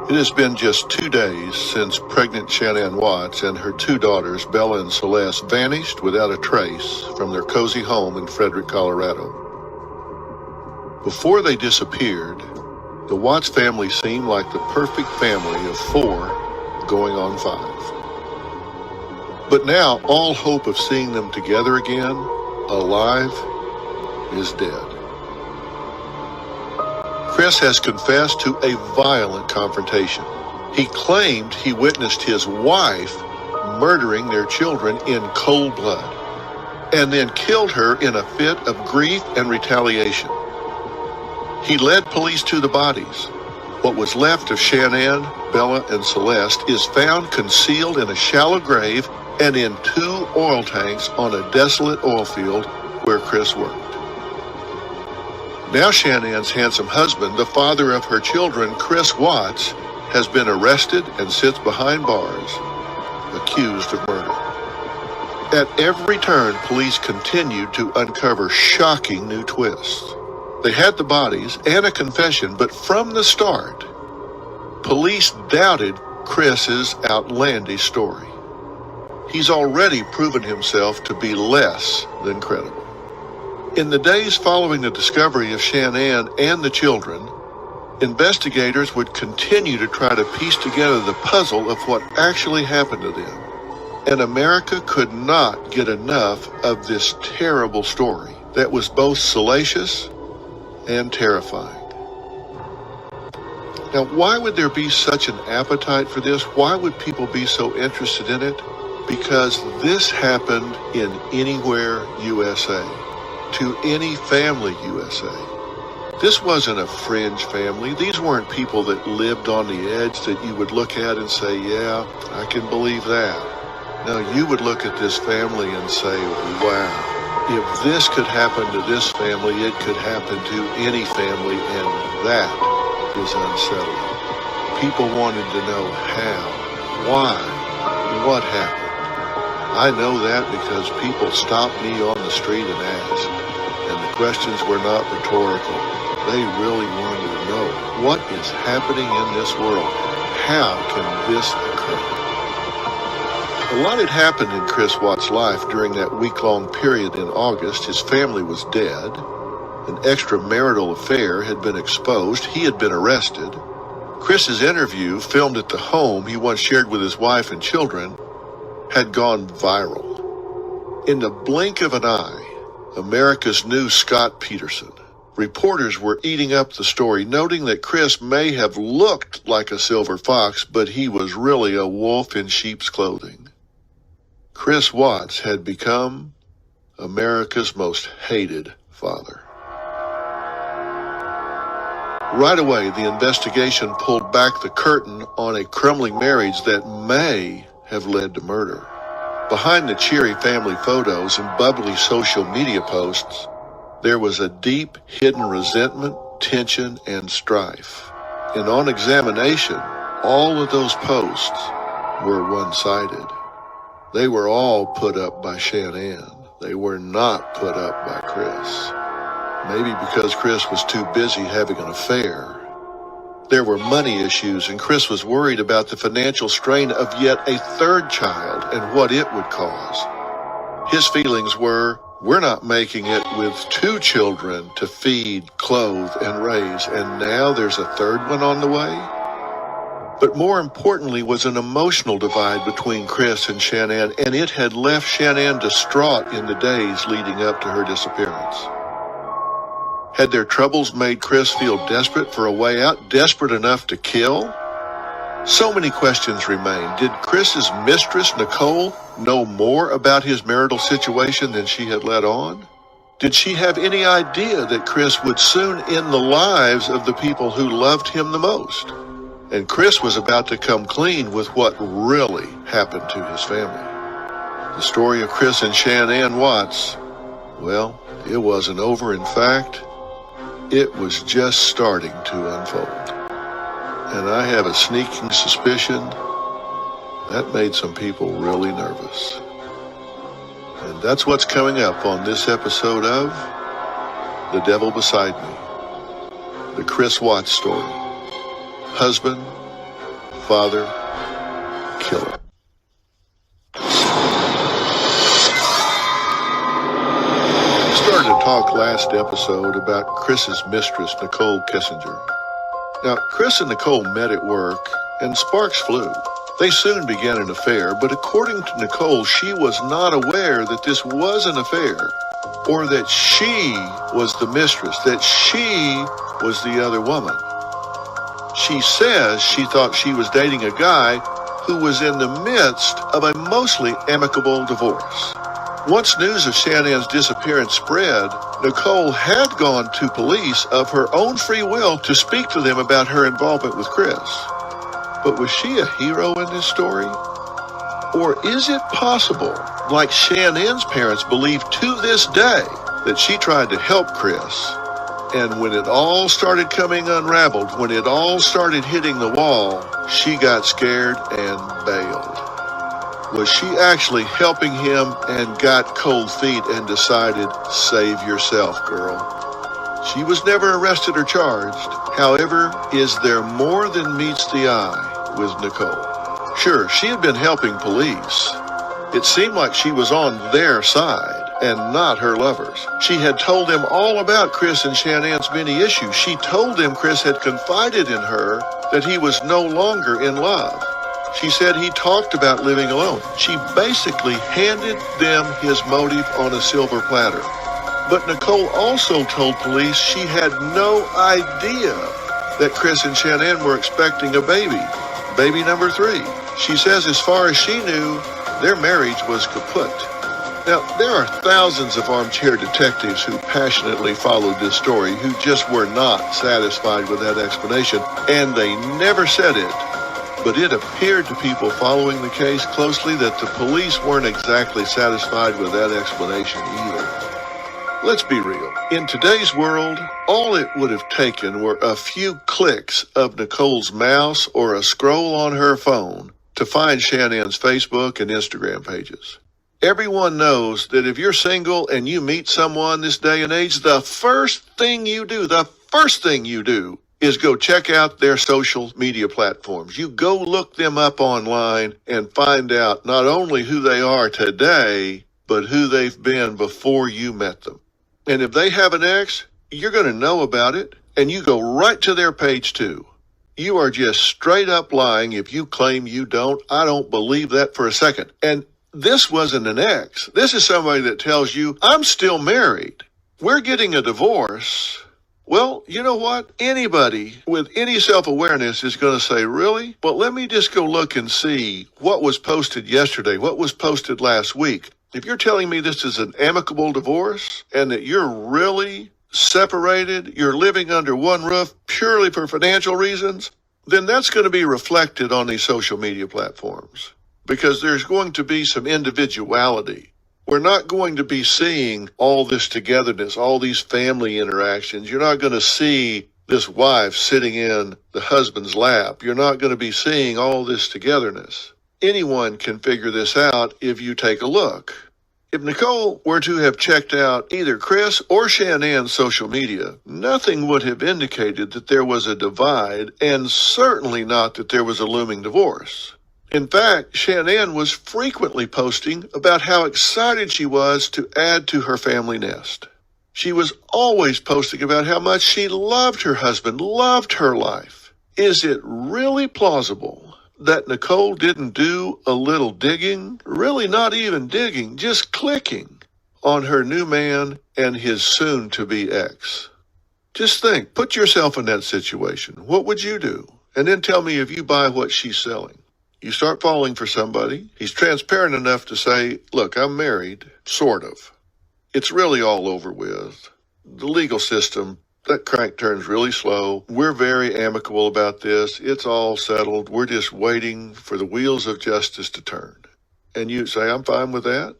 It has been just 2 days since pregnant Shanann Watts and her 2 daughters, Bella and Celeste, vanished without a trace from their cozy home in Frederick, Colorado. Before they disappeared, the Watts family seemed like the perfect family of 4 going on 5. But now all hope of seeing them together again, alive, is dead. Chris has confessed to a violent confrontation. He claimed he witnessed his wife murdering their children in cold blood and then killed her in a fit of grief and retaliation. He led police to the bodies. What was left of Shanann, Bella, and Celeste is found concealed in a shallow grave and in 2 oil tanks on a desolate oil field where Chris worked. Now Shanann's handsome husband, the father of her children, Chris Watts, has been arrested and sits behind bars, accused of murder. At every turn, police continued to uncover shocking new twists. They had the bodies and a confession, but from the start, police doubted Chris's outlandish story. He's already proven himself to be less than credible. In the days following the discovery of Shanann and the children, investigators would continue to try to piece together the puzzle of what actually happened to them. And America could not get enough of this terrible story that was both salacious and terrifying. Now, why would there be such an appetite for this? Why would people be so interested in it? Because this happened in Anywhere, USA. To any family, USA. This wasn't a fringe family. These weren't people that lived on the edge that you would look at and say, yeah, I can believe that. No, you would look at this family and say, wow, if this could happen to this family, it could happen to any family, and that is unsettling. People wanted to know how, why, what happened. I know that because people stopped me on the street and asked, and the questions were not rhetorical. They really wanted to know, what is happening in this world? How can this occur? A lot had happened in Chris Watts' life during that week-long period in August. His family was dead. An extramarital affair had been exposed. He had been arrested. Chris's interview, filmed at the home he once shared with his wife and children, had gone viral. In the blink of an eye, America's new Scott Peterson. Reporters were eating up the story, noting that Chris may have looked like a silver fox, but he was really a wolf in sheep's clothing. Chris Watts had become America's most hated father. Right away, the investigation pulled back the curtain on a crumbling marriage that may have led to murder. Behind the cheery family photos and bubbly social media posts, there was a deep, hidden resentment, tension, and strife. And on examination, all of those posts were one-sided. They were all put up by Shanann. They were not put up by Chris. Maybe because Chris was too busy having an affair. There were money issues, and Chris was worried about the financial strain of yet a 3rd child and what it would cause. His feelings were, we're not making it with 2 children to feed, clothe, and raise, and now there's a 3rd one on the way? But more importantly was an emotional divide between Chris and Shanann, and it had left Shanann distraught in the days leading up to her disappearance. Had their troubles made Chris feel desperate for a way out, desperate enough to kill? So many questions remain. Did Chris's mistress, Nicole, know more about his marital situation than she had let on? Did she have any idea that Chris would soon end the lives of the people who loved him the most? And Chris was about to come clean with what really happened to his family. The story of Chris and Shanann Watts, well, it wasn't over. In fact, it was just starting to unfold. And I have a sneaking suspicion that made some people really nervous. And that's what's coming up on this episode of The Devil Beside Me, the Chris Watts story. Husband, stepfather, killer. We started to talk last episode about Chris's mistress, Nicole Kessinger. Now, Chris and Nicole met at work, and sparks flew. They soon began an affair, but according to Nicole, she was not aware that this was an affair, or that she was the mistress, that she was the other woman. She says she thought she was dating a guy who was in the midst of a mostly amicable divorce. Once news of Shanann's disappearance spread, Nicole had gone to police of her own free will to speak to them about her involvement with Chris. But was she a hero in this story? Or is it possible, like Shanann's parents believe to this day, that she tried to help Chris, and when it all started coming unraveled, when it all started hitting the wall, she got scared and bailed? Was she actually helping him and got cold feet and decided, save yourself, girl? She was never arrested or charged. However, is there more than meets the eye with Nicole? Sure, she had been helping police. It seemed like she was on their side and not her lovers. She had told them all about Chris and Shanann's many issues. She told them Chris had confided in her that he was no longer in love. She said he talked about living alone. She basically handed them his motive on a silver platter. But Nicole also told police she had no idea that Chris and Shanann were expecting a baby number 3. She says as far as she knew, their marriage was kaput. Now, there are thousands of armchair detectives who passionately followed this story who just were not satisfied with that explanation, and they never said it. But it appeared to people following the case closely that the police weren't exactly satisfied with that explanation either. Let's be real. In today's world, all it would have taken were a few clicks of Nicole's mouse or a scroll on her phone to find Shanann's Facebook and Instagram pages. Everyone knows that if you're single and you meet someone this day and age, the first thing you do is go check out their social media platforms. You go look them up online and find out not only who they are today, but who they've been before you met them. And if they have an ex, you're going to know about it, and you go right to their page too. You are just straight up lying if you claim you don't. I don't believe that for a second. And this wasn't an ex. This is somebody that tells you, I'm still married. We're getting a divorce. Well, you know what? Anybody with any self-awareness is going to say, really? Well, let me just go look and see what was posted yesterday, what was posted last week. If you're telling me this is an amicable divorce and that you're really separated, you're living under one roof purely for financial reasons, then that's going to be reflected on these social media platforms because there's going to be some individuality. We're not going to be seeing all this togetherness, all these family interactions. You're not going to see this wife sitting in the husband's lap. You're not going to be seeing all this togetherness. Anyone can figure this out if you take a look. If Nicole were to have checked out either Chris or Shanann's social media, nothing would have indicated that there was a divide, and certainly not that there was a looming divorce. In fact, Shanann was frequently posting about how excited she was to add to her family nest. She was always posting about how much she loved her husband, loved her life. Is it really plausible that Nicole didn't do a little digging? Really not even digging, just clicking on her new man and his soon-to-be ex. Just think, put yourself in that situation. What would you do? And then tell me if you buy what she's selling. You start falling for somebody. He's transparent enough to say, look, I'm married, sort of. It's really all over with. The legal system, that crank turns really slow. We're very amicable about this. It's all settled. We're just waiting for the wheels of justice to turn. And you say, I'm fine with that.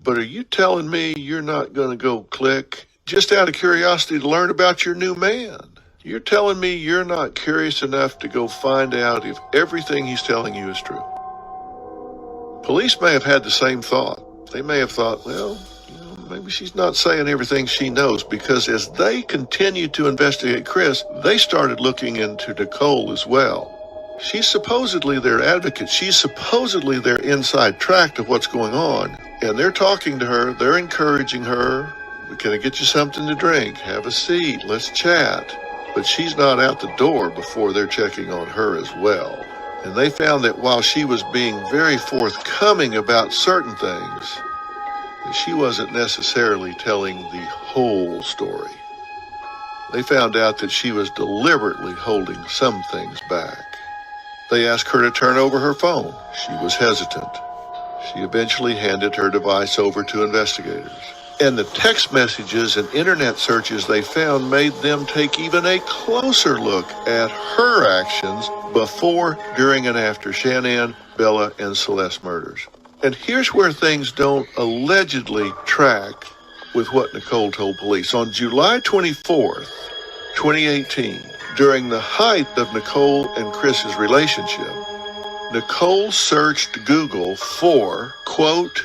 But are you telling me you're not going to go click just out of curiosity to learn about your new man? You're telling me you're not curious enough to go find out if everything he's telling you is true. Police may have had the same thought. They may have thought, well, maybe she's not saying everything she knows, because as they continued to investigate Chris, they started looking into Nicole as well. She's supposedly their advocate. She's supposedly their inside track to what's going on. And they're talking to her. They're encouraging her. Can I get you something to drink? Have a seat. Let's chat. But she's not out the door before they're checking on her as well. And they found that while she was being very forthcoming about certain things, she wasn't necessarily telling the whole story. They found out that she was deliberately holding some things back. They asked her to turn over her phone. She was hesitant. She eventually handed her device over to investigators. And the text messages and internet searches they found made them take even a closer look at her actions before, during, and after Shanann, Bella, and Celeste murders. And here's where things don't allegedly track with what Nicole told police. On July 24th, 2018, during the height of Nicole and Chris's relationship, Nicole searched Google for, quote,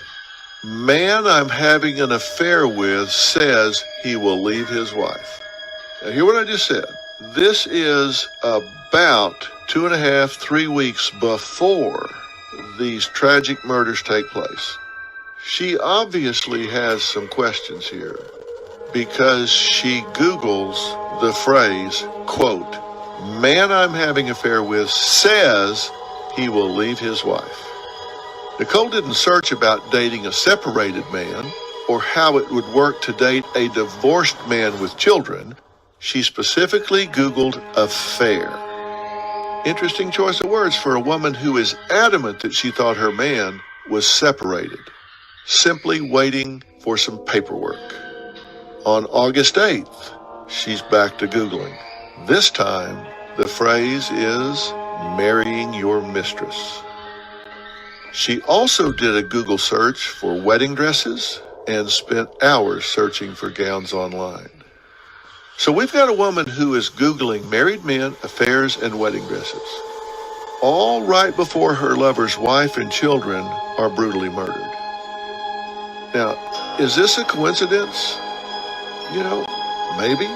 "Man I'm having an affair with says he will leave his wife." Now hear what I just said. This is about 2.5, 3 weeks before these tragic murders take place. She obviously has some questions here because she Googles the phrase, quote, "Man I'm having an affair with says he will leave his wife." Nicole didn't search about dating a separated man or how it would work to date a divorced man with children. She specifically Googled affair. Interesting choice of words for a woman who is adamant that she thought her man was separated, simply waiting for some paperwork. On August 8th, she's back to Googling. This time, the phrase is marrying your mistress. She also did a Google search for wedding dresses and spent hours searching for gowns online. So we've got a woman who is Googling married men, affairs, and wedding dresses, all right before her lover's wife and children are brutally murdered. Now, is this a coincidence? You know, maybe.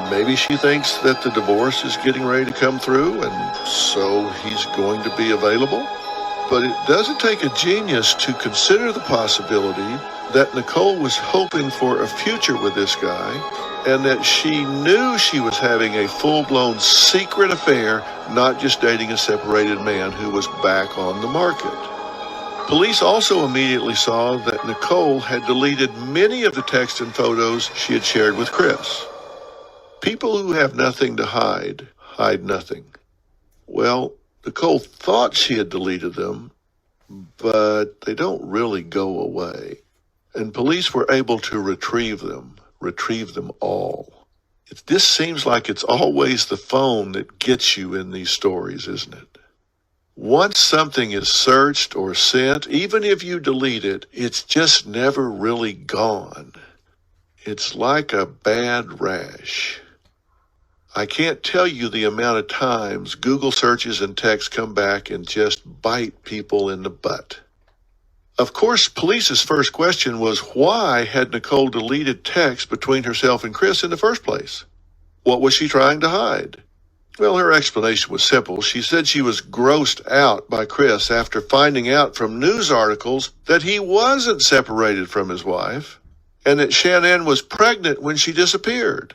Maybe she thinks that the divorce is getting ready to come through and so he's going to be available. But it doesn't take a genius to consider the possibility that Nicole was hoping for a future with this guy and that she knew she was having a full-blown secret affair, not just dating a separated man who was back on the market. Police also immediately saw that Nicole had deleted many of the texts and photos she had shared with Chris. People who have nothing to hide, hide nothing. Well, Nicole thought she had deleted them, but they don't really go away. And police were able to retrieve them all. This seems like it's always the phone that gets you in these stories, isn't it? Once something is searched or sent, even if you delete it, it's just never really gone. It's like a bad rash. I can't tell you the amount of times Google searches and texts come back and just bite people in the butt. Of course, police's first question was, why had Nicole deleted texts between herself and Chris in the first place? What was she trying to hide? Well, her explanation was simple. She said she was grossed out by Chris after finding out from news articles that he wasn't separated from his wife and that Shanann was pregnant when she disappeared.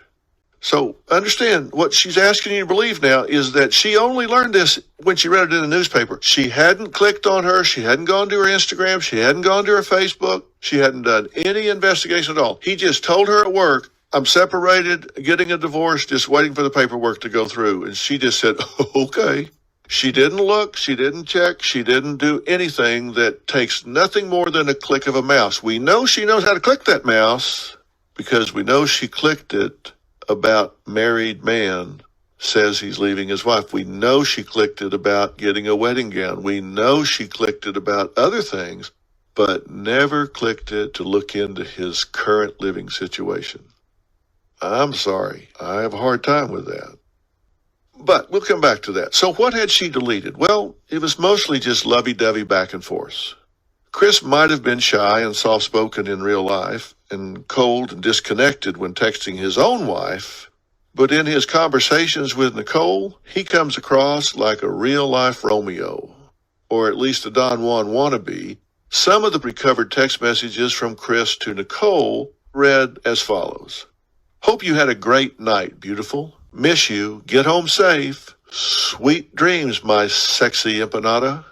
So understand, what she's asking you to believe now is that she only learned this when she read it in the newspaper. She hadn't clicked on her. She hadn't gone to her Instagram. She hadn't gone to her Facebook. She hadn't done any investigation at all. He just told her at work, "I'm separated, getting a divorce, just waiting for the paperwork to go through." And she just said, okay. She didn't look. She didn't check. She didn't do anything that takes nothing more than a click of a mouse. We know she knows how to click that mouse because we know she clicked it about married man says he's leaving his wife. We know she clicked it about getting a wedding gown. We know she clicked it about other things, but never clicked it to look into his current living situation. I'm sorry. I have a hard time with that. But we'll come back to that. So what had she deleted? Well, it was mostly just lovey-dovey back and forth. Chris might have been shy and soft-spoken in real life and cold and disconnected when texting his own wife, But in his conversations with Nicole, he comes across like a real-life Romeo, or at least a Don Juan wannabe. Some of the recovered text messages from Chris to Nicole read as follows. Hope you had a great night, beautiful. Miss you. Get home safe. Sweet dreams, my sexy empanada.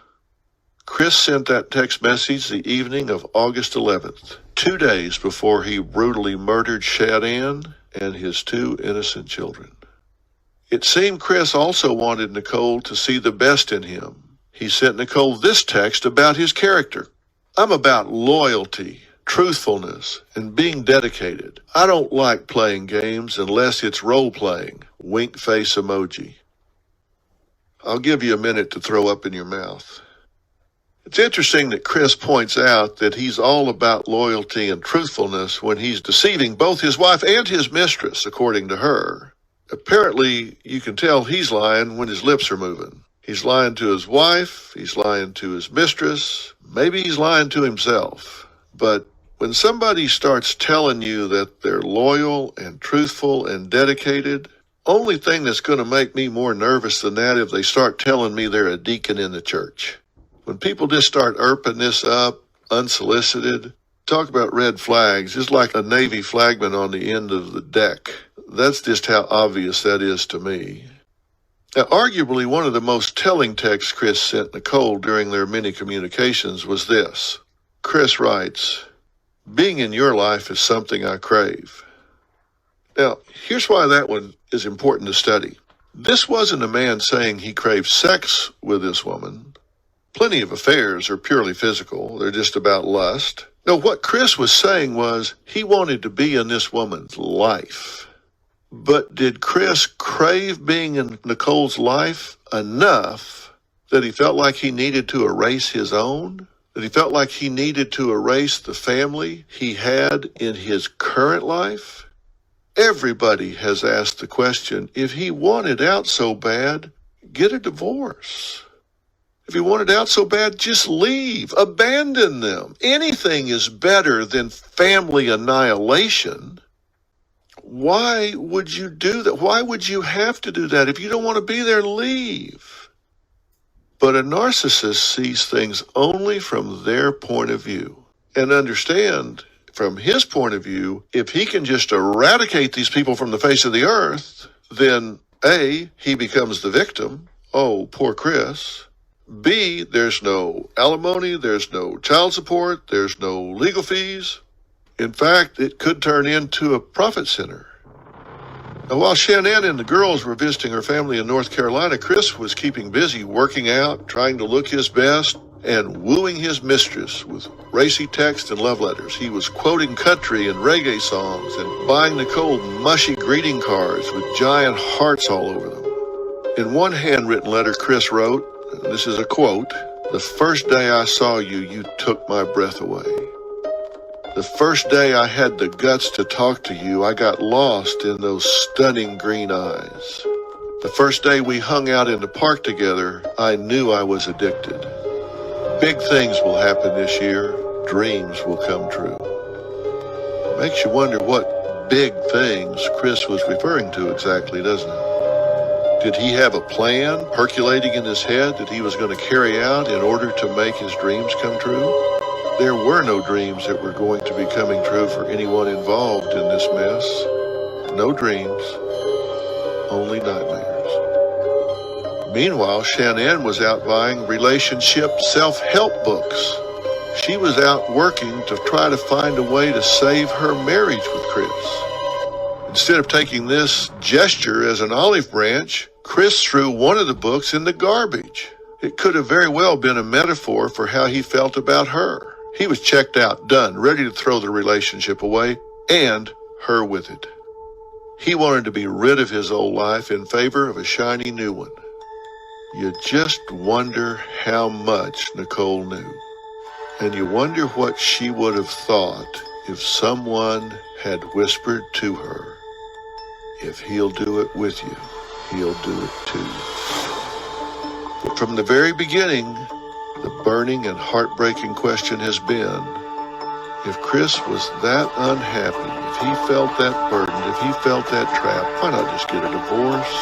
Chris sent that text message the evening of August 11th, 2 days before he brutally murdered Shanann and his 2 innocent children. It seemed Chris also wanted Nicole to see the best in him. He sent Nicole this text about his character. I'm about loyalty, truthfulness, and being dedicated. I don't like playing games unless it's role-playing. Wink face emoji. I'll give you a minute to throw up in your mouth. It's interesting that Chris points out that he's all about loyalty and truthfulness when he's deceiving both his wife and his mistress, according to her. Apparently, you can tell he's lying when his lips are moving. He's lying to his wife, he's lying to his mistress, maybe he's lying to himself. But when somebody starts telling you that they're loyal and truthful and dedicated, only thing that's going to make me more nervous than that if they start telling me they're a deacon in the church. When people just start erping this up, unsolicited, talk about red flags, it's like a Navy flagman on the end of the deck. That's just how obvious that is to me. Now, arguably one of the most telling texts Chris sent Nicole during their many communications was this. Chris writes, being in your life is something I crave. Now, here's why that one is important to study. This wasn't a man saying he craved sex with this woman. Plenty of affairs are purely physical. They're just about lust. No, what Chris was saying was he wanted to be in this woman's life. But did Chris crave being in Nicole's life enough that he felt like he needed to erase his own? That he felt like he needed to erase the family he had in his current life? Everybody has asked the question, if he wanted out so bad, get a divorce. If he wanted out so bad, just leave, abandon them. Anything is better than family annihilation. Why would you do that? Why would you have to do that? If you don't want to be there, leave. But a narcissist sees things only from their point of view. And understand, from his point of view, if he can just eradicate these people from the face of the earth, then A, he becomes the victim. Oh, poor Chris. B, there's no alimony, there's no child support, there's no legal fees. In fact, it could turn into a profit center. Now, while Shanann and the girls were visiting her family in North Carolina, Chris was keeping busy working out, trying to look his best, and wooing his mistress with racy texts and love letters. He was quoting country and reggae songs and buying Nicole mushy greeting cards with giant hearts all over them. In one handwritten letter, Chris wrote, and this is a quote, the first day I saw you, you took my breath away. The first day I had the guts to talk to you, I got lost in those stunning green eyes. The first day we hung out in the park together, I knew I was addicted. Big things will happen this year. Dreams will come true. Makes you wonder what big things Chris was referring to exactly, doesn't it? Did he have a plan percolating in his head that he was going to carry out in order to make his dreams come true? There were no dreams that were going to be coming true for anyone involved in this mess. No dreams, only nightmares. Meanwhile, Shanann was out buying relationship self-help books. She was out working to try to find a way to save her marriage with Chris. Instead of taking this gesture as an olive branch, Chris threw one of the books in the garbage. It could have very well been a metaphor for how he felt about her. He was checked out, done, ready to throw the relationship away, and her with it. He wanted to be rid of his old life in favor of a shiny new one. You just wonder how much Nicole knew. And you wonder what she would have thought if someone had whispered to her, if he'll do it with you, he'll do it too. But from the very beginning, the burning and heartbreaking question has been, if Chris was that unhappy, if he felt that burden, if he felt that trap, why not just get a divorce?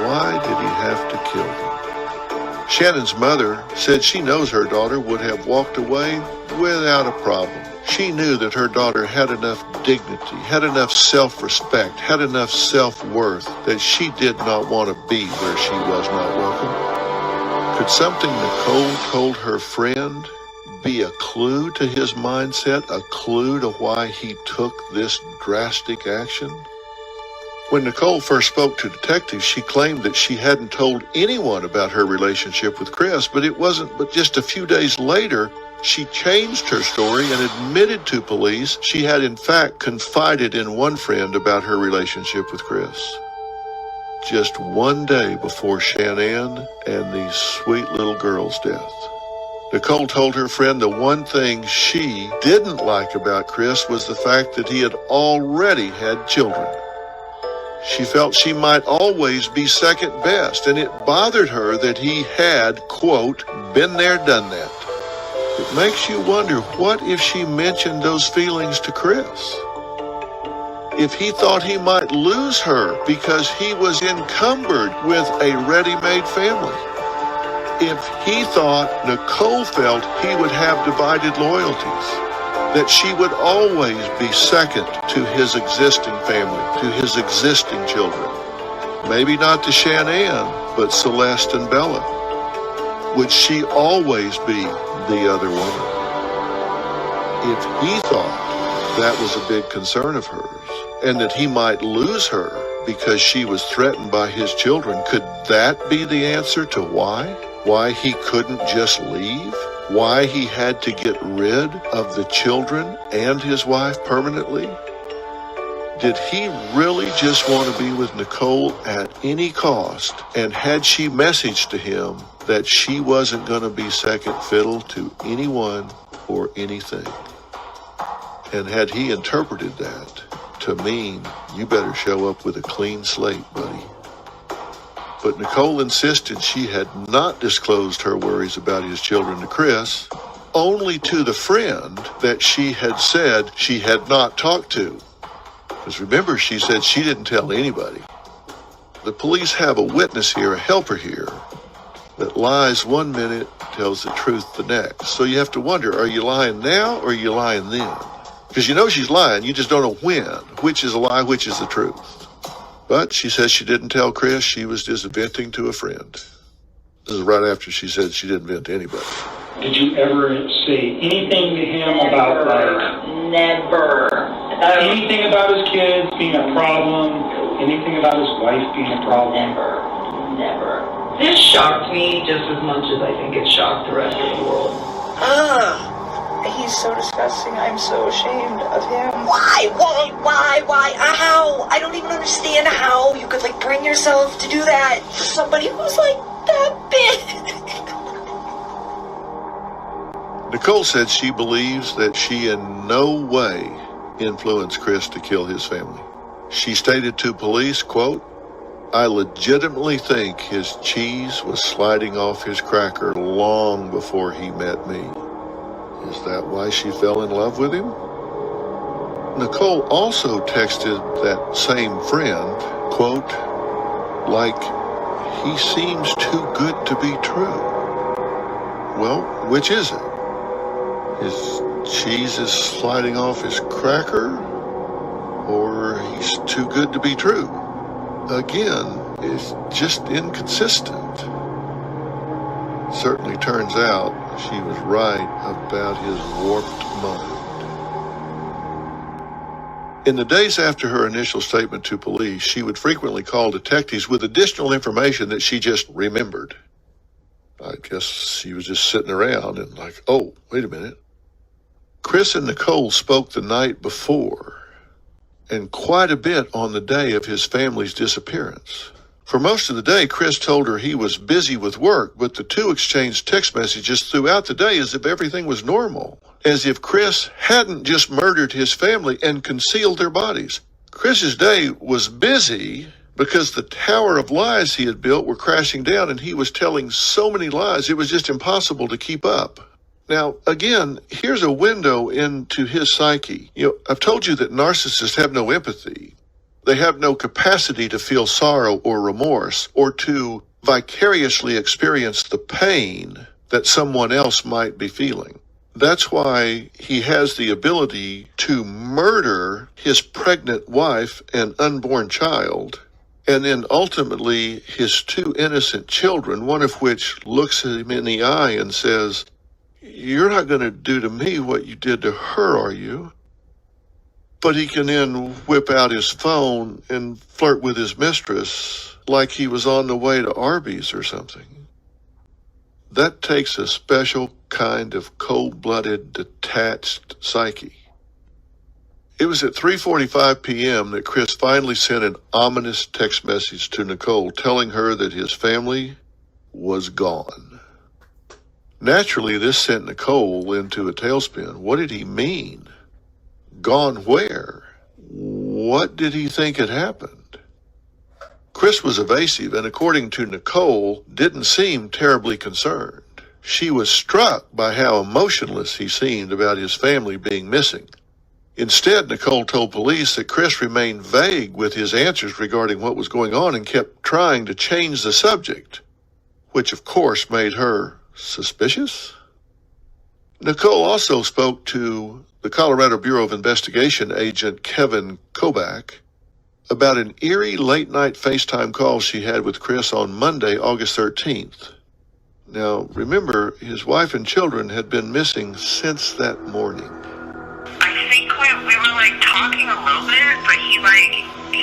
Why did he have to kill them? Shannon's mother said she knows her daughter would have walked away without a problem. She knew that her daughter had enough dignity, had enough self-respect, had enough self-worth that she did not want to be where she was not welcome. Could something Nicole told her friend be a clue to his mindset, a clue to why he took this drastic action? When Nicole first spoke to detectives, she claimed that she hadn't told anyone about her relationship with Chris, but it wasn't but just a few days later she changed her story and admitted to police she had in fact confided in one friend about her relationship with Chris. Just one day before Shanann and these sweet little girl's death. Nicole told her friend the one thing she didn't like about Chris was the fact that he had already had children. She felt she might always be second best, and it bothered her that he had, quote, been there, done that. It makes you wonder, what if she mentioned those feelings to Chris? If he thought he might lose her because he was encumbered with a ready-made family? If he thought Nicole felt he would have divided loyalties, that she would always be second to his existing family, to his existing children. Maybe not to Shanann, but Celeste and Bella. Would she always be the other woman? If he thought that was a big concern of hers, and that he might lose her because she was threatened by his children, could that be the answer to why? Why he couldn't just leave? Why he had to get rid of the children and his wife permanently? Did he really just want to be with Nicole at any cost? And had she messaged to him that she wasn't going to be second fiddle to anyone or anything? And had he interpreted that to mean, you better show up with a clean slate, buddy? But Nicole insisted she had not disclosed her worries about his children to Chris, only to the friend that she had said she had not talked to. Because remember, she said she didn't tell anybody. The police have a witness here, a helper here, that lies one minute, tells the truth the next. So you have to wonder, are you lying now or are you lying then? Because you know she's lying, you just don't know when. Which is a lie, which is the truth. But she says she didn't tell Chris, she was just venting to a friend. This is right after she said she didn't vent to anybody. Did you ever say anything to him about, like... Never. Anything about his kids being a problem? Anything about his wife being a problem? Never. This shocked me just as much as I think it shocked the rest of the world. He's so disgusting. I'm so ashamed of him. Why? How? I don't even understand how you could, like, bring yourself to do that for somebody who's, like, that big. Nicole said she believes that she in no way influenced Chris to kill his family. She stated to police, quote, I legitimately think his cheese was sliding off his cracker long before he met me. Is that why she fell in love with him? Nicole also texted that same friend, quote, like, he seems too good to be true. Well, which is it? His cheese is sliding off his cracker? Or he's too good to be true? Again, it's just inconsistent. Certainly turns out she was right about his warped mind. In the days after her initial statement to police, she would frequently call detectives with additional information that she just remembered. I guess she was just sitting around and like, oh, wait a minute. Chris and Nicole spoke the night before, and quite a bit on the day of his family's disappearance. For most of the day, Chris told her he was busy with work, but the two exchanged text messages throughout the day as if everything was normal, as if Chris hadn't just murdered his family and concealed their bodies. Chris's day was busy because the tower of lies he had built were crashing down, and he was telling so many lies it was just impossible to keep up. Now, again, here's a window into his psyche. I've told you that narcissists have no empathy. They have no capacity to feel sorrow or remorse or to vicariously experience the pain that someone else might be feeling. That's why he has the ability to murder his pregnant wife and unborn child, and then ultimately his two innocent children, one of which looks at him in the eye and says, "You're not going to do to me what you did to her, are you?" But he can then whip out his phone and flirt with his mistress like he was on the way to Arby's or something. That takes a special kind of cold-blooded, detached psyche. It was at 3:45 p.m. that Chris finally sent an ominous text message to Nicole telling her that his family was gone. Naturally, this sent Nicole into a tailspin. What did he mean? Gone where? What did he think had happened? Chris was evasive and, according to Nicole, didn't seem terribly concerned. She was struck by how emotionless he seemed about his family being missing. Instead, Nicole told police that Chris remained vague with his answers regarding what was going on and kept trying to change the subject, which of course made her suspicious. Nicole also spoke to the Colorado Bureau of Investigation agent Kevin Kobach about an eerie late-night FaceTime call she had with Chris on Monday, August 13th. Now, remember, his wife and children had been missing since that morning. I think we were talking a little bit, but he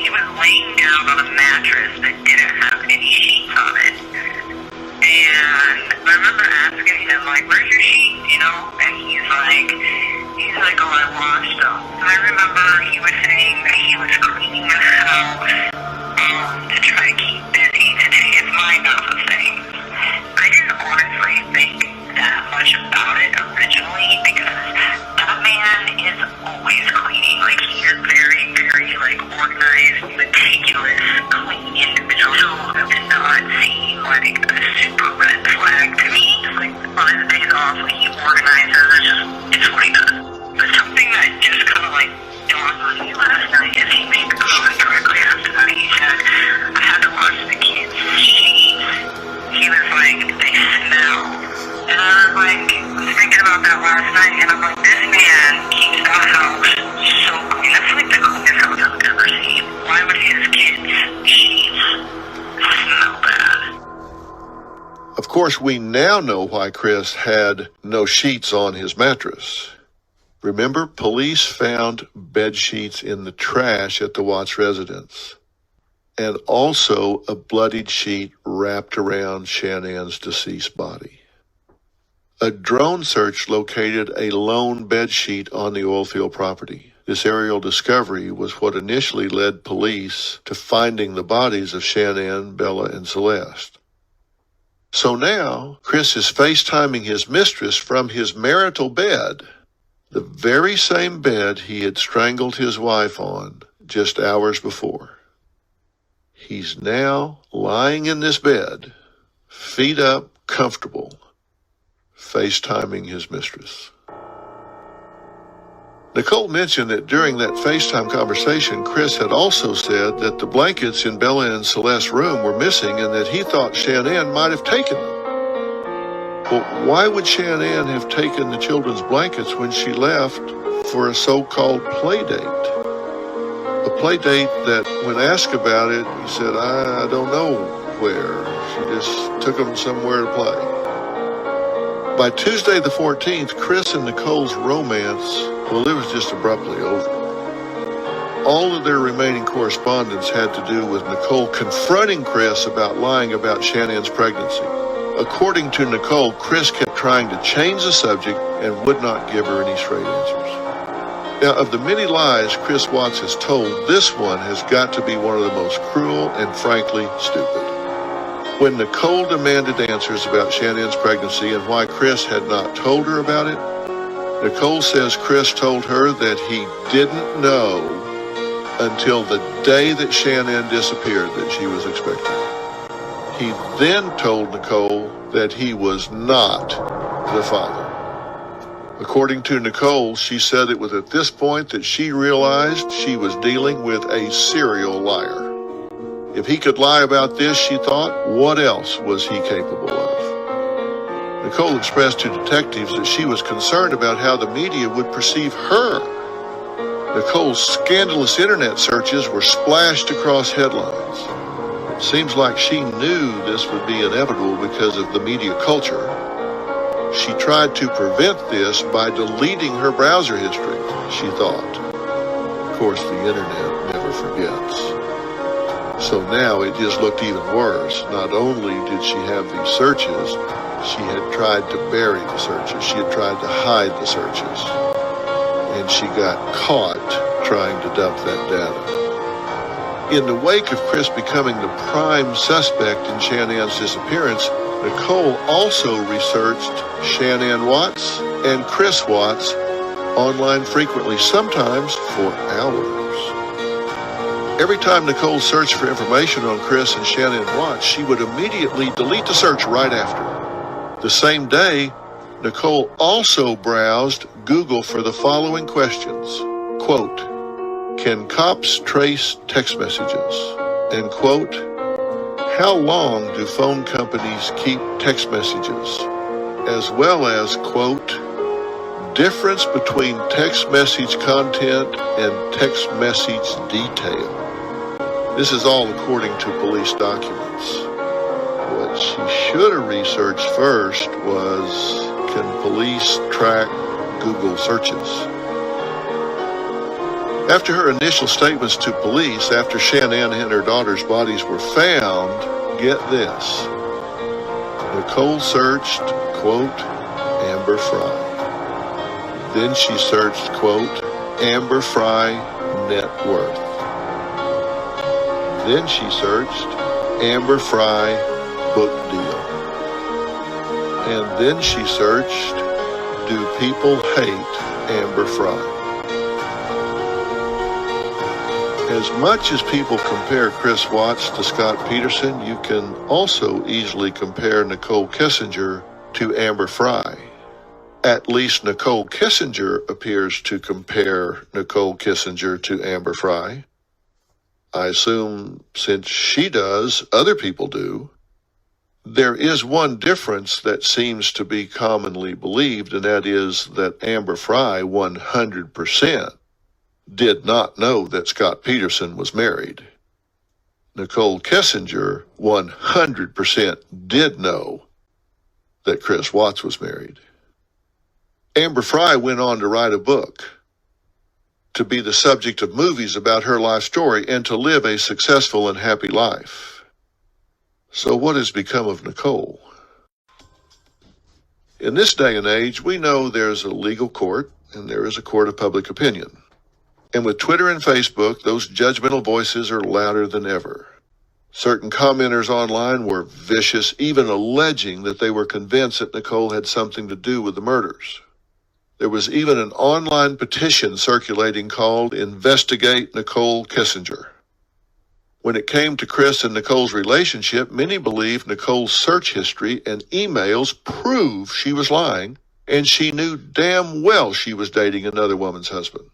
was laying down on a mattress that didn't have any sheets on it. And I remember asking him, where's your sheets, And he's like, oh, I washed them. And I remember he was saying that he was cleaning the house to try to keep busy, to take his mind off of things. I didn't honestly think that much about it originally because that man is always cleaning. He's a very, very, organized, meticulous, clean individual. So it did not seem like a super red flag to me. On his days off, he organizes. It's what he does. But something that just kind of dawned on me last night is he made the comment directly after that. He said, I had to wash the kids' sheets. He was they smell. And I was thinking about that last night, and I'm this man keeps the house so clean. That's the cleanest house I've ever seen. Why would his kids' sheets smell bad? Of course, we now know why Chris had no sheets on his mattress. Remember, police found bed sheets in the trash at the Watts residence, and also a bloodied sheet wrapped around Shanann's deceased body. A drone search located a lone bed sheet on the oilfield property. This aerial discovery was what initially led police to finding the bodies of Shanann, Bella, and Celeste. So now, Chris is FaceTiming his mistress from his marital bed, the very same bed he had strangled his wife on just hours before. He's now lying in this bed, feet up, comfortable, FaceTiming his mistress. Nicole mentioned that during that FaceTime conversation, Chris had also said that the blankets in Bella and Celeste's room were missing and that he thought Shanann might have taken them. Well, why would Shanann have taken the children's blankets when she left for a so-called play date? A play date that, when asked about it, he said, I don't know where. She just took them somewhere to play. By Tuesday the 14th, Chris and Nicole's romance, well, it was just abruptly over. All of their remaining correspondence had to do with Nicole confronting Chris about lying about Shannann's pregnancy. According to Nicole, Chris kept trying to change the subject and would not give her any straight answers. Now, of the many lies Chris Watts has told, this one has got to be one of the most cruel and frankly stupid. When Nicole demanded answers about Shannann's pregnancy and why Chris had not told her about it, Nicole says Chris told her that he didn't know until the day that Shanann disappeared that she was expecting. He then told Nicole that he was not the father. According to Nicole, she said it was at this point that she realized she was dealing with a serial liar. If he could lie about this, she thought, what else was he capable of? Nicole expressed to detectives that she was concerned about how the media would perceive her. Nicole's scandalous internet searches were splashed across headlines. It seems like she knew this would be inevitable because of the media culture. She tried to prevent this by deleting her browser history, she thought. Of course, the internet never forgets. So now it just looked even worse. Not only did she have these searches, she had tried to bury the searches. She had tried to hide the searches. And she got caught trying to dump that data. In the wake of Chris becoming the prime suspect in Shanann's disappearance, Nicole also researched Shanann Watts and Chris Watts online frequently, sometimes for hours. Every time Nicole searched for information on Chris and Shanann Watts, she would immediately delete the search right after. The same day, Nicole also browsed Google for the following questions. Quote, can cops trace text messages? And quote, how long do phone companies keep text messages? As well as, quote, difference between text message content and text message detail. This is all according to police documents. What she should have researched first was, can police track Google searches? After her initial statements to police, after Shanann and her daughter's bodies were found, get this. Nicole searched, quote, Amber Fry. Then she searched, quote, Amber Fry net worth. Then she searched Amber Fry book deal. And then she searched, do people hate Amber Fry? As much as people compare Chris Watts to Scott Peterson, you can also easily compare Nicole Kessinger to Amber Fry. At least Nicole Kessinger appears to compare Nicole Kessinger to Amber Fry. I assume since she does, other people do. There is one difference that seems to be commonly believed, and that is that Amber Fry 100% did not know that Scott Peterson was married. Nicole Kessinger 100% did know that Chris Watts was married. Amber Fry went on to write a book, to be the subject of movies about her life story, and to live a successful and happy life. So what has become of Nicole? In this day and age, we know there's a legal court and there is a court of public opinion. And with Twitter and Facebook, those judgmental voices are louder than ever. Certain commenters online were vicious, even alleging that they were convinced that Nicole had something to do with the murders. There was even an online petition circulating called Investigate Nicole Kessinger. When it came to Chris and Nicole's relationship, many believed Nicole's search history and emails proved she was lying, and she knew damn well she was dating another woman's husband.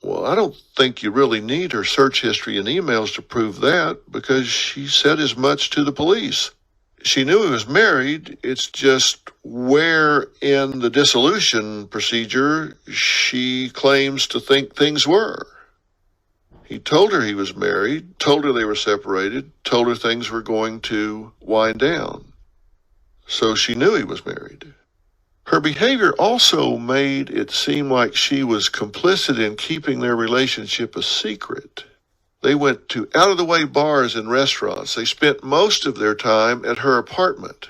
Well, I don't think you really need her search history and emails to prove that, because she said as much to the police. She knew he was married. It's just where in the dissolution procedure she claims to think things were. He told her he was married, told her they were separated, told her things were going to wind down. So she knew he was married. Her behavior also made it seem like she was complicit in keeping their relationship a secret. They went to out-of-the-way bars and restaurants. They spent most of their time at her apartment.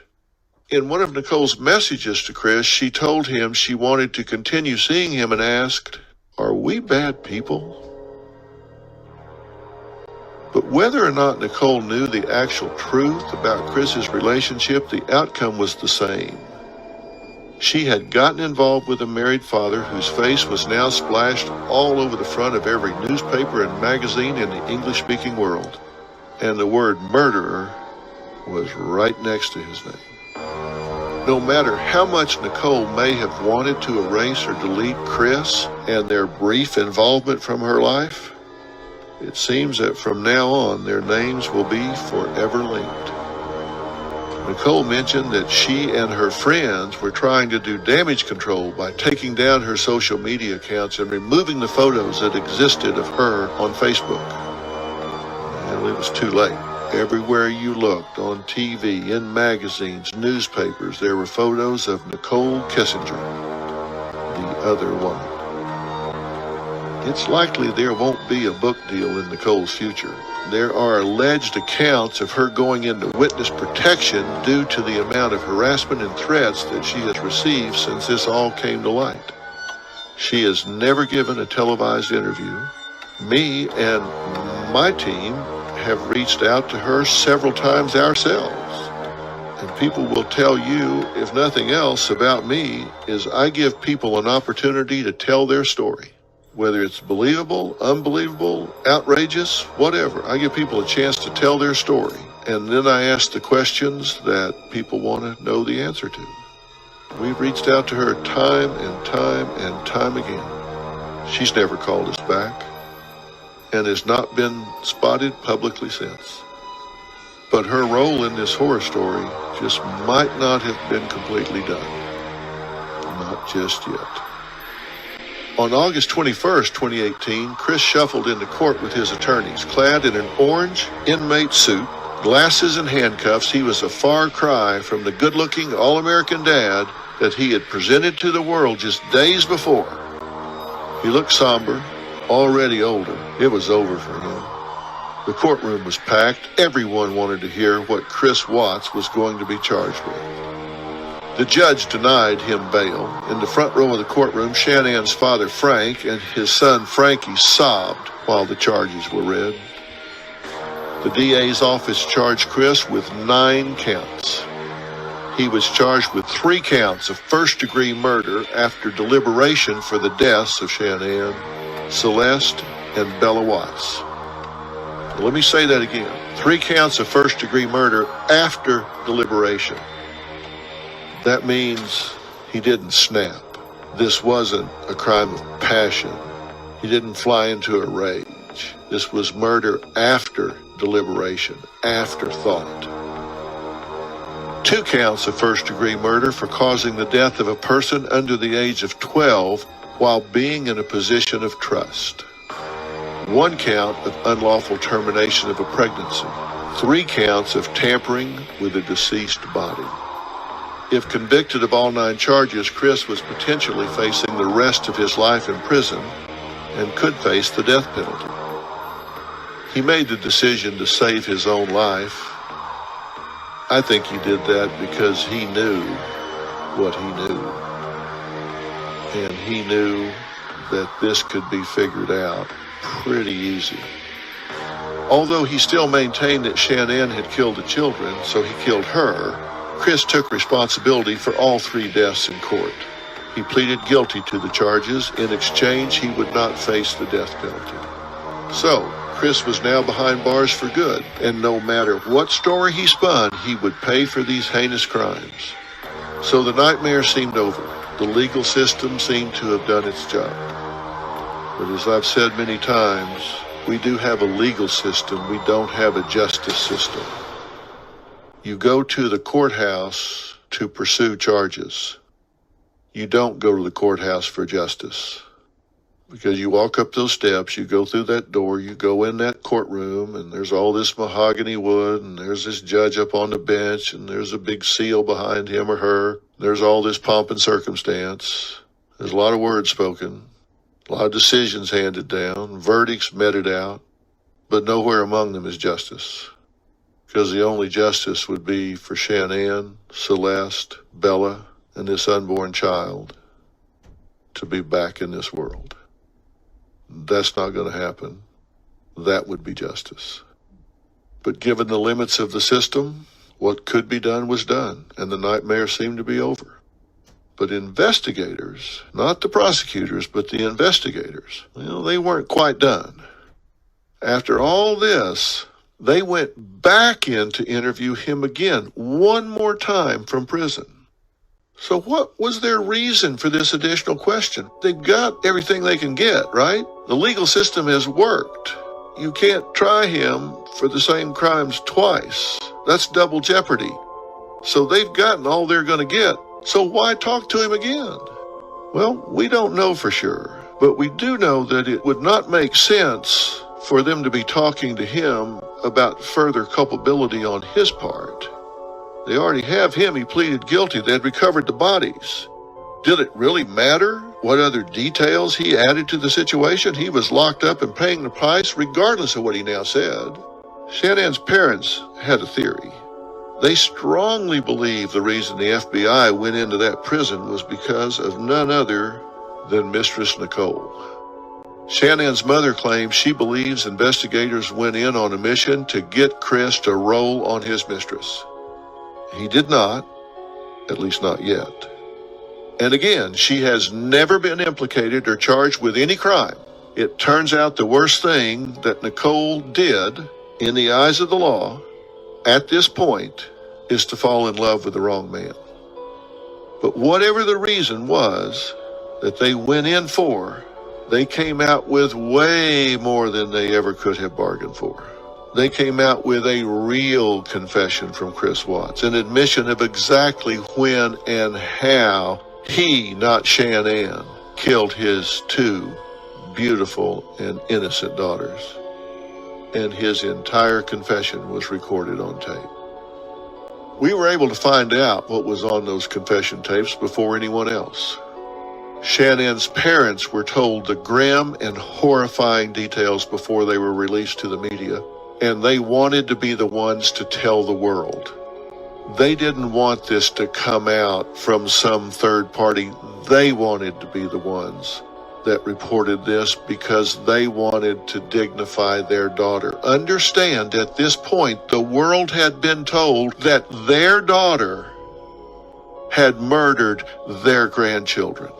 In one of Nicole's messages to Chris, she told him she wanted to continue seeing him and asked, "Are we bad people?" But whether or not Nicole knew the actual truth about Chris's relationship, the outcome was the same. She had gotten involved with a married father whose face was now splashed all over the front of every newspaper and magazine in the English-speaking world. And the word murderer was right next to his name. No matter how much Nicole may have wanted to erase or delete Chris and their brief involvement from her life, it seems that from now on their names will be forever linked. Nicole mentioned that she and her friends were trying to do damage control by taking down her social media accounts and removing the photos that existed of her on Facebook. Well, it was too late. Everywhere you looked, on TV, in magazines, newspapers, there were photos of Nicole Kessinger, the other woman. It's likely there won't be a book deal in Nicole's future. There are alleged accounts of her going into witness protection due to the amount of harassment and threats that she has received since this all came to light. She has never given a televised interview. Me and my team have reached out to her several times ourselves. And people will tell you, if nothing else about me, is I give people an opportunity to tell their story. Whether it's believable, unbelievable, outrageous, whatever. I give people a chance to tell their story. And then I ask the questions that people want to know the answer to. We've reached out to her time and time and time again. She's never called us back and has not been spotted publicly since. But her role in this horror story just might not have been completely done. Not just yet. On August 21st, 2018, Chris shuffled into court with his attorneys. Clad in an orange inmate suit, glasses and handcuffs, he was a far cry from the good-looking, all-American dad that he had presented to the world just days before. He looked somber, already older. It was over for him. The courtroom was packed. Everyone wanted to hear what Chris Watts was going to be charged with. The judge denied him bail. In the front row of the courtroom, Shanann's father, Frank, and his son, Frankie, sobbed while the charges were read. The DA's office charged Chris with 9 counts. He was charged with 3 counts of first-degree murder after deliberation for the deaths of Shanann, Celeste, and Bella Watts. Let me say that again. 3 counts of first-degree murder after deliberation. That means he didn't snap. This wasn't a crime of passion. He didn't fly into a rage. This was murder after deliberation, after thought. 2 counts of first-degree murder for causing the death of a person under the age of 12 while being in a position of trust. 1 count of unlawful termination of a pregnancy. 3 counts of tampering with a deceased body. If convicted of all 9 charges, Chris was potentially facing the rest of his life in prison and could face the death penalty. He made the decision to save his own life. I think he did that because he knew what he knew. And he knew that this could be figured out pretty easy. Although he still maintained that Shanann had killed the children, so he killed her, Chris took responsibility for all 3 deaths in court. He pleaded guilty to the charges. In exchange, he would not face the death penalty. So, Chris was now behind bars for good, and no matter what story he spun, he would pay for these heinous crimes. So the nightmare seemed over. The legal system seemed to have done its job. But as I've said many times, we do have a legal system. We don't have a justice system. You go to the courthouse to pursue charges. You don't go to the courthouse for justice. Because you walk up those steps, you go through that door, you go in that courtroom, and there's all this mahogany wood, and there's this judge up on the bench, and there's a big seal behind him or her. There's all this pomp and circumstance. There's a lot of words spoken, a lot of decisions handed down, verdicts meted out, but nowhere among them is justice. Because the only justice would be for Shanann, Celeste, Bella, and this unborn child to be back in this world. That's not going to happen. That would be justice. But given the limits of the system, what could be done was done, and the nightmare seemed to be over. But investigators, not the prosecutors, but the investigators, they weren't quite done. After all this, they went back in to interview him again, one more time from prison. So what was their reason for this additional question? They've got everything they can get, right? The legal system has worked. You can't try him for the same crimes twice. That's double jeopardy. So they've gotten all they're going to get. So why talk to him again? Well, we don't know for sure, but we do know that it would not make sense for them to be talking to him about further culpability on his part. They already have him. He pleaded guilty. They had recovered the bodies. Did it really matter what other details he added to the situation? He was locked up and paying the price regardless of what he now said. Shanann's parents had a theory. They strongly believe the reason the FBI went into that prison was because of none other than Mistress Nicole. Shanann's mother claims she believes investigators went in on a mission to get Chris to roll on his mistress. He did not, at least not yet. And again, she has never been implicated or charged with any crime. It turns out the worst thing that Nicole did, in the eyes of the law, at this point, is to fall in love with the wrong man. But whatever the reason was that they went in for, they came out with way more than they ever could have bargained for. They came out with a real confession from Chris Watts, an admission of exactly when and how he, not Shanann, killed his two beautiful and innocent daughters. And his entire confession was recorded on tape. We were able to find out what was on those confession tapes before anyone else. Shanann's parents were told the grim and horrifying details before they were released to the media, and they wanted to be the ones to tell the world. They didn't want this to come out from some third party. They wanted to be the ones that reported this because they wanted to dignify their daughter. Understand, at this point, the world had been told that their daughter had murdered their grandchildren.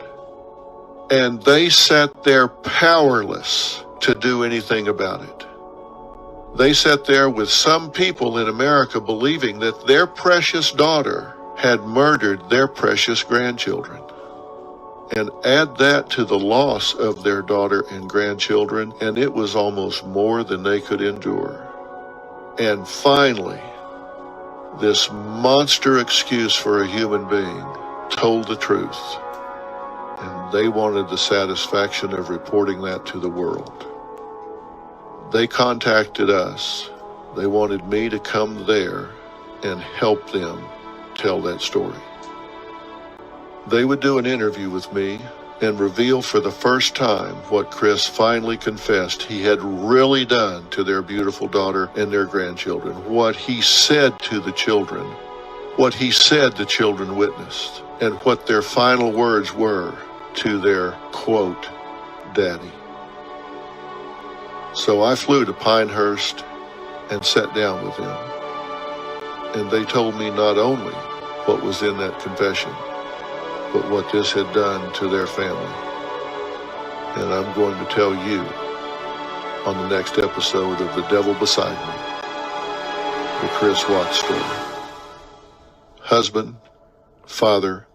And they sat there powerless to do anything about it. They sat there with some people in America believing that their precious daughter had murdered their precious grandchildren. And add that to the loss of their daughter and grandchildren, and it was almost more than they could endure. And finally, this monster excuse for a human being told the truth. And they wanted the satisfaction of reporting that to the world. They contacted us. They wanted me to come there and help them tell that story. They would do an interview with me and reveal for the first time what Chris finally confessed he had really done to their beautiful daughter and their grandchildren, what he said to the children, what he said the children witnessed, and what their final words were to their, quote, daddy. So I flew to Pinehurst and sat down with them. And they told me not only what was in that confession, but what this had done to their family. And I'm going to tell you on the next episode of The Devil Beside Me, the Chris Watts story. Husband, father,